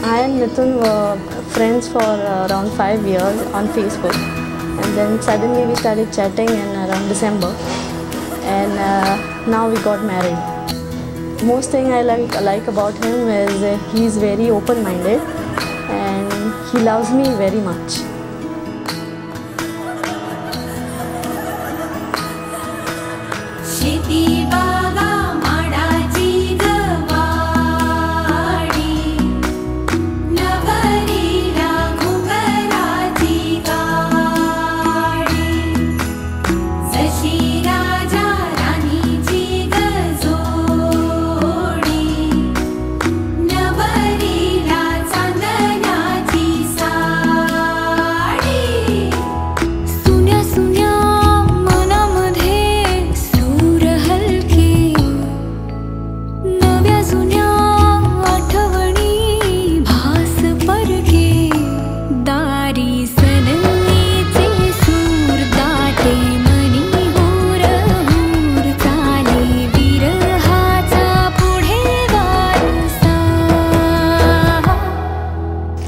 I and Mithun were friends for around 5 years on Facebook, and then suddenly we started chatting in around December, and now we got married. Most thing I like about him is he's very open-minded and he loves me very much.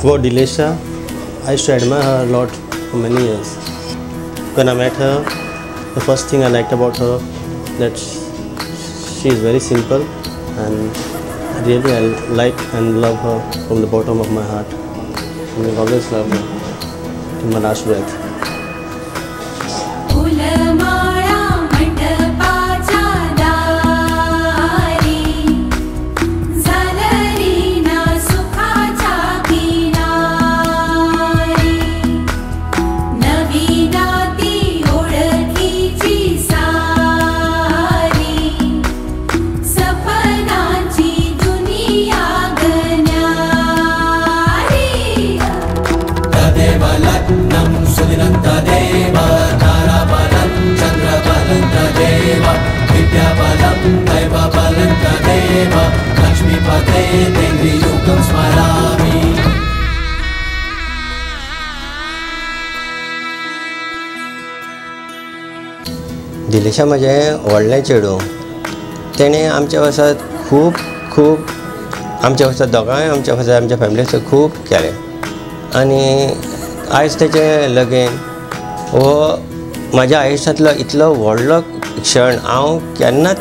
About Dilesha, I used to admire her a lot for many years. When I met her, the first thing I liked about her that she is very simple, and really I like and love her from the bottom of my heart. And I will always love her till my last breath. Dilesha म्हजें व्हडलें चेडूं. तेणें आमच्या वर्सांत खूब आमच्या वर्सांत दोगांय आमच्या वर्सांत आमच्या फॅमिलीचो खूब केलें. आनी आयज तेचें लगीन हो म्हाज्या आयुश्यांतलो इतलो व्हडलो क्षण हांव केन्नाच